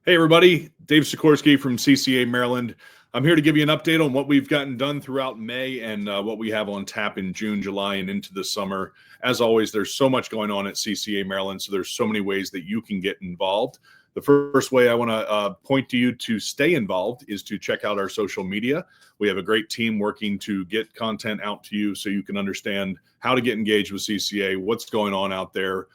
Hey, everybody. Dave Sikorsky from CCA Maryland. I'm here to give you an update on what we've gotten done throughout May and what we have on tap in June, July, and into the summer. As always, there's so much going on at CCA Maryland, so there's so many ways that you can get involved. The first way I want to point to you to stay involved is to check out our social media. We have a great team working to get content out to you so you can understand how to get engaged with CCA, what's going on out there,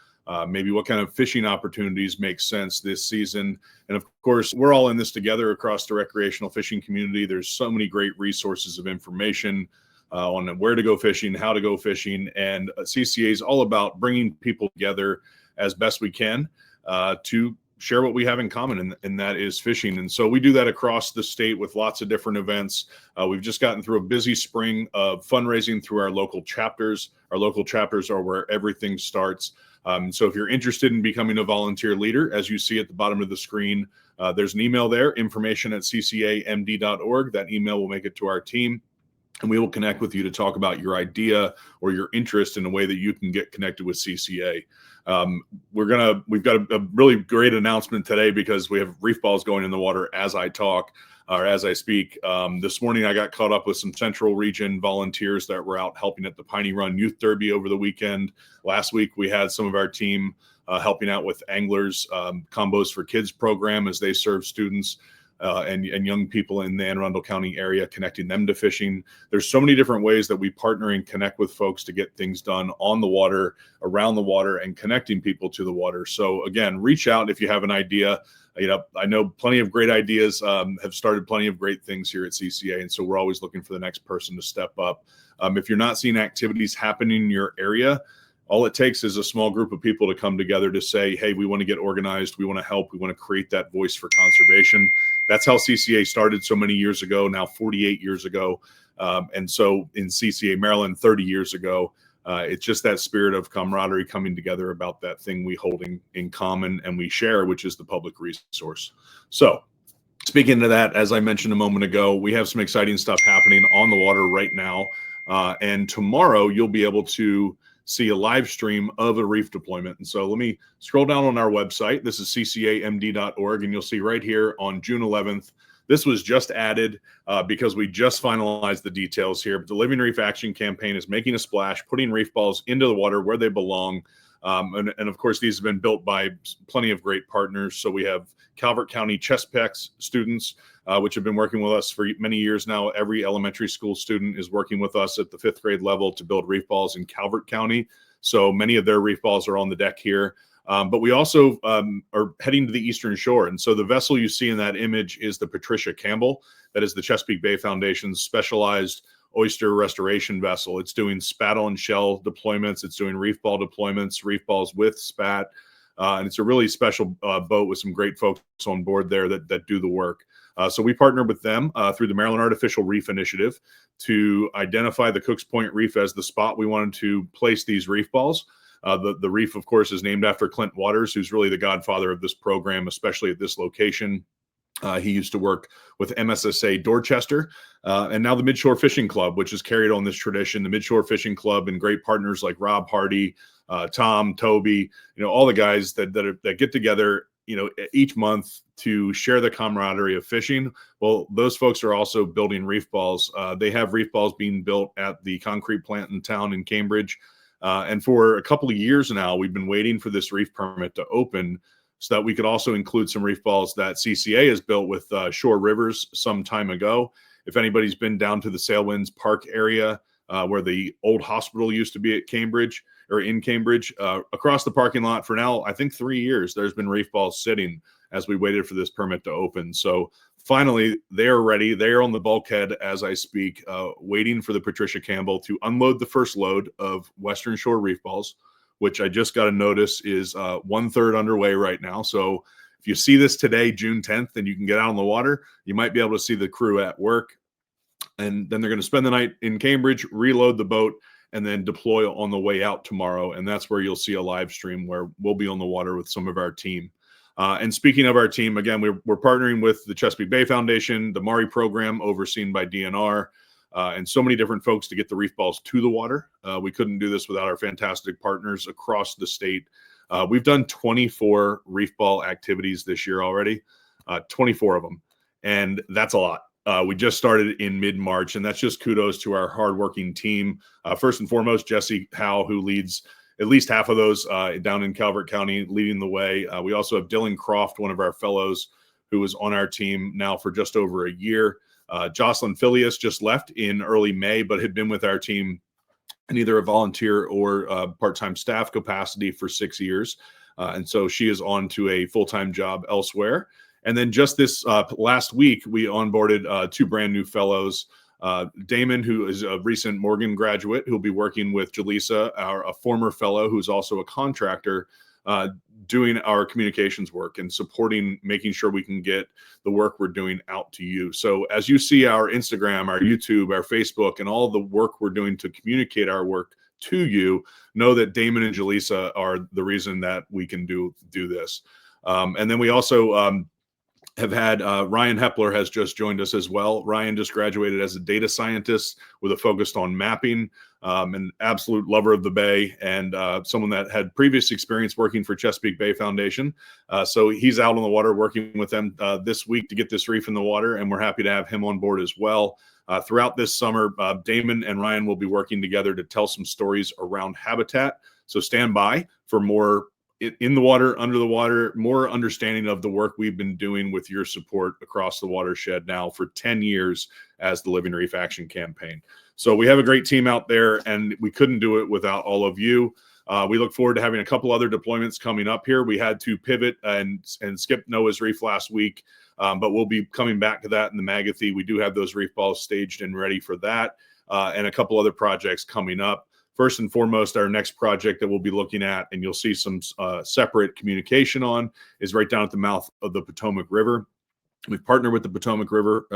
maybe what kind of fishing opportunities make sense this season. And of course, we're all in this together across the recreational fishing community. There's so many great resources of information on where to go fishing, how to go fishing. And CCA is all about bringing people together as best we can to share what we have in common, and that is fishing. And so we do that across the state with lots of different events. We've just gotten through a busy spring of fundraising through our local chapters. Our local chapters are where everything starts. So if you're interested in becoming a volunteer leader, as you see at the bottom of the screen, there's an email there, information@ccamd.org. That email will make it to our team, and we will connect with you to talk about your idea or your interest in a way that you can get connected with CCA. We've got a really great announcement today because we have reef balls going in the water as I talk. Or as I speak. This morning, I got caught up with some Central Region volunteers that were out helping at the Piney Run Youth Derby over the weekend. Last week, we had some of our team helping out with Anglers Combos for Kids program as they serve students and young people in the Anne Arundel County area, connecting them to fishing. There's so many different ways that we partner and connect with folks to get things done on the water, around the water, and connecting people to the water. So again, reach out if you have an idea. I know plenty of great ideas have started plenty of great things here at CCA, and so we're always looking for the next person to step up. If you're not seeing activities happening in your area, all it takes is a small group of people to come together to say, hey, we want to get organized, we want to help, we want to create that voice for conservation. That's how CCA started so many years ago, now 48 years ago. And so in CCA Maryland 30 years ago, it's just that spirit of camaraderie coming together about that thing we hold in common and we share, which is the public resource. So speaking to that, as I mentioned a moment ago, we have some exciting stuff happening on the water right now. And tomorrow you'll be able to see a live stream of a reef deployment. And so let me scroll down on our website. This is ccamd.org, and you'll see right here on June 11th, this was just added because we just finalized the details here. But the Living Reef Action Campaign is making a splash, putting reef balls into the water where they belong. And of course, these have been built by plenty of great partners. So we have Calvert County Chesapeake students, which have been working with us for many years now. Every elementary school student is working with us at the 5th grade level to build reef balls in Calvert County. So many of their reef balls are on the deck here. But we also are heading to the Eastern Shore. And so the vessel you see in that image is the Patricia Campbell. That is the Chesapeake Bay Foundation's specialized oyster restoration vessel. It's doing spaddle and shell deployments. It's doing reef ball deployments, reef balls with spat. And it's a really special boat with some great folks on board there that do the work. So we partnered with them through the Maryland Artificial Reef Initiative to identify the Cooks Point Reef as the spot we wanted to place these reef balls. The reef, of course, is named after Clint Waters, who's really the godfather of this program, especially at this location. He used to work with MSSA Dorchester and now the Midshore Fishing Club, which has carried on this tradition. The Midshore Fishing Club and great partners like Rob Hardy, Tom, Toby, all the guys that get together, each month to share the camaraderie of fishing. Well, those folks are also building reef balls. They have reef balls being built at the concrete plant in town in Cambridge. And for a couple of years now, we've been waiting for this reef permit to open so that we could also include some reef balls that CCA has built with Shore Rivers some time ago. If anybody's been down to the Sailwinds Park area where the old hospital used to be at Cambridge or in Cambridge, across the parking lot for now, I think 3 years, there's been reef balls sitting as we waited for this permit to open. So finally, they are ready. They are on the bulkhead as I speak, waiting for the Patricia Campbell to unload the first load of Western Shore reef balls, which I just got a notice is 1/3 underway right now. So if you see this today, June 10th, and you can get out on the water, you might be able to see the crew at work. And then they're going to spend the night in Cambridge, reload the boat, and then deploy on the way out tomorrow. And that's where you'll see a live stream where we'll be on the water with some of our team. And speaking of our team, again, we're partnering with the Chesapeake Bay Foundation, the MARI program overseen by DNR, and so many different folks to get the reef balls to the water. We couldn't do this without our fantastic partners across the state. We've done 24 reef ball activities this year already. 24 of them. And that's a lot. We just started in mid-March, and that's just kudos to our hardworking team. First and foremost, Jesse Howe, who leads at least half of those down in Calvert County, leading the way. We also have Dylan Croft, one of our fellows, who was on our team now for just over a year. Jocelyn Filius just left in early May, but had been with our team in either a volunteer or part-time staff capacity for 6 years. And so she is on to a full-time job elsewhere. And then just this last week, we onboarded 2 brand new fellows. Damon, who is a recent Morgan graduate, who'll be working with Jaleesa, a former fellow who's also a contractor, doing our communications work and supporting, making sure we can get the work we're doing out to you. So as you see our Instagram, our YouTube, our Facebook, and all the work we're doing to communicate our work to you, know that Damon and Jaleesa are the reason that we can do this. And then we also have had Ryan Hepler has just joined us as well. Ryan just graduated as a data scientist with a focus on mapping, an absolute lover of the Bay, and someone that had previous experience working for Chesapeake Bay Foundation. So he's out on the water working with them this week to get this reef in the water, and we're happy to have him on board as well. Throughout this summer, Damon and Ryan will be working together to tell some stories around habitat. So stand by for more in the water, under the water, more understanding of the work we've been doing with your support across the watershed now for 10 years as the Living Reef Action Campaign. So we have a great team out there, and we couldn't do it without all of you. We look forward to having a couple other deployments coming up here. We had to pivot and skip Noah's Reef last week, but we'll be coming back to that in the Magathy. We do have those reef balls staged and ready for that, and a couple other projects coming up. First and foremost, our next project that we'll be looking at, and you'll see some separate communication on, is right down at the mouth of the Potomac River. We've partnered with the Potomac River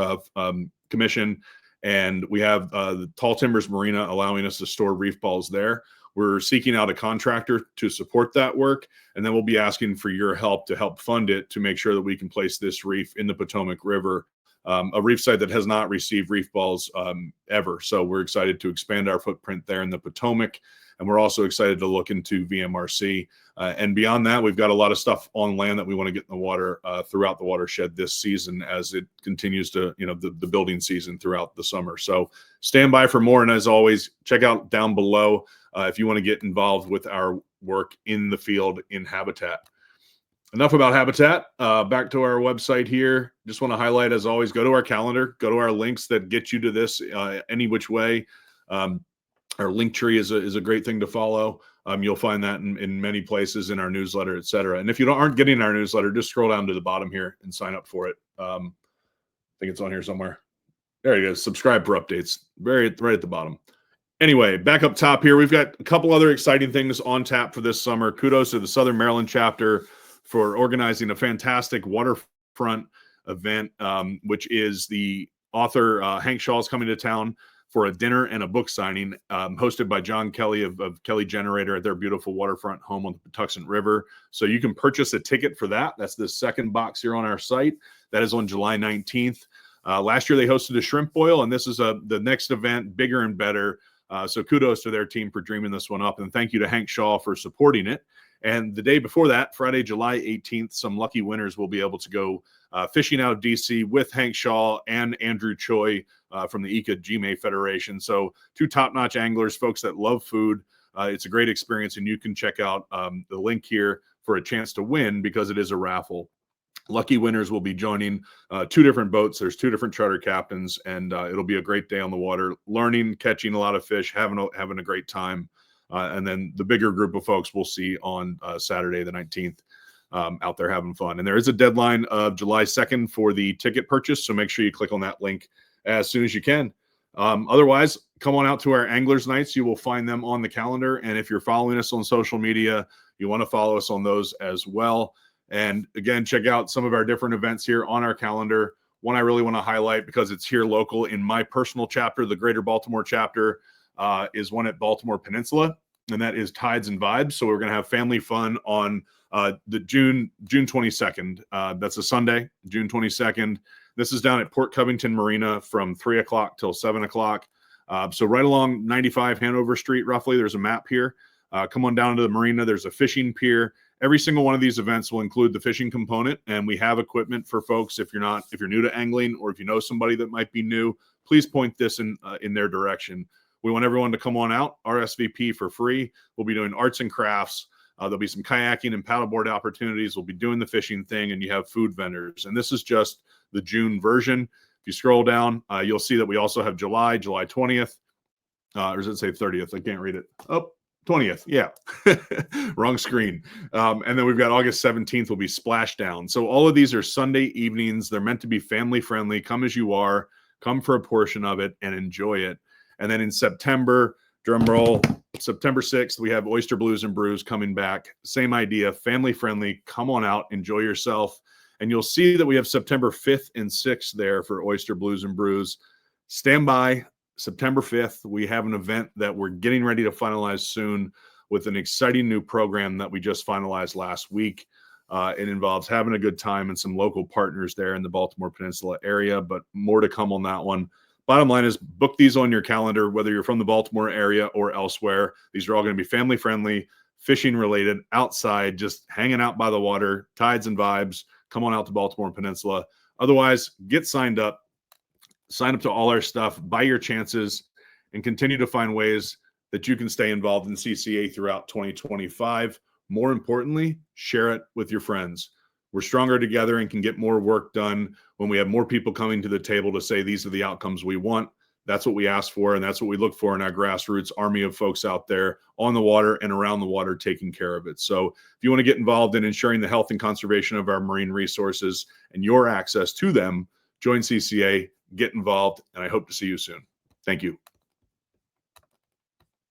Commission, and we have the Tall Timbers Marina allowing us to store reef balls there. We're seeking out a contractor to support that work, and then we'll be asking for your help to help fund it to make sure that we can place this reef in the Potomac River, a reef site that has not received reef balls ever. So we're excited to expand our footprint there in the Potomac, and we're also excited to look into VMRC. And beyond that, we've got a lot of stuff on land that we want to get in the water throughout the watershed this season as it continues to, the building season throughout the summer. So stand by for more. And as always, check out down below if you want to get involved with our work in the field in habitat. Enough about habitat. Back to our website here. Just want to highlight, as always, go to our calendar, go to our links that get you to this any which way. Our link tree is a great thing to follow. You'll find that in many places in our newsletter, etc. And if you aren't getting our newsletter, just scroll down to the bottom here and sign up for it. I think it's on here somewhere. There it is. Subscribe for updates. Right at the bottom. Anyway, back up top here, we've got a couple other exciting things on tap for this summer. Kudos to the Southern Maryland chapter for organizing a fantastic waterfront event, which is the author Hank Shaw is coming to town for a dinner and a book signing hosted by John Kelly of Kelly Generator at their beautiful waterfront home on the Patuxent River. So you can purchase a ticket for that. That's the second box here on our site. That is on July 19th. Last year they hosted a shrimp boil, and this is the next event, bigger and better. So kudos to their team for dreaming this one up, and thank you to Hank Shaw for supporting it. And the day before that, Friday, July 18th, some lucky winners will be able to go fishing out of DC with Hank Shaw and Andrew Choi from the ECA GMA Federation. So two top-notch anglers, folks that love food. It's a great experience, and you can check out the link here for a chance to win because it is a raffle. Lucky winners will be joining two different boats. There's two different charter captains, and it'll be a great day on the water, learning, catching a lot of fish, having a great time. And then the bigger group of folks we'll see on Saturday the 19th out there having fun. And there is a deadline of July 2nd for the ticket purchase, so make sure you click on that link as soon as you can. Otherwise, come on out to our Anglers Nights. You will find them on the calendar. And if you're following us on social media, you want to follow us on those as well. And again, check out some of our different events here on our calendar. One I really want to highlight because it's here local in my personal chapter, the Greater Baltimore chapter, is one at Baltimore Peninsula, and that is Tides and Vibes. So we're going to have family fun on the June 22nd. That's a Sunday, June 22nd. This is down at Port Covington Marina from 3 o'clock till 7 o'clock. So right along 95 Hanover Street, roughly, there's a map here. Come on down to the marina. There's a fishing pier, Every single one of these events will include the fishing component, and we have equipment for folks. If you're new to angling, or if you know somebody that might be new, please point this in their direction. We want everyone to come on out, RSVP for free. We'll be doing arts and crafts. There'll be some kayaking and paddleboard opportunities. We'll be doing the fishing thing, and you have food vendors. And this is just the June version. If you scroll down, you'll see that we also have July 20th. Or does it say 30th? I can't read it. Oh, 20th. Yeah. Wrong screen. And then we've got August 17th will be Splashdown. So all of these are Sunday evenings. They're meant to be family friendly. Come as you are. Come for a portion of it and enjoy it. And then in September, drum roll, September 6th, we have Oyster Blues and Brews coming back. Same idea, family friendly. Come on out, enjoy yourself. And you'll see that we have September 5th and 6th there for Oyster Blues and Brews. Stand by. September 5th, we have an event that we're getting ready to finalize soon with an exciting new program that we just finalized last week. It involves having a good time and some local partners there in the Baltimore Peninsula area, but more to come on that one. Bottom line is book these on your calendar, whether you're from the Baltimore area or elsewhere. These are all going to be family friendly, fishing related, outside, just hanging out by the water, tides and vibes. Come on out to Baltimore Peninsula. Otherwise, get signed up. Sign up to all our stuff, buy your chances, and continue to find ways that you can stay involved in CCA throughout 2025. More importantly, share it with your friends. We're stronger together and can get more work done when we have more people coming to the table to say these are the outcomes we want. That's what we ask for, and that's what we look for in our grassroots army of folks out there on the water and around the water taking care of it. So if you want to get involved in ensuring the health and conservation of our marine resources and your access to them, join CCA, get involved, and I hope to see you soon. Thank you.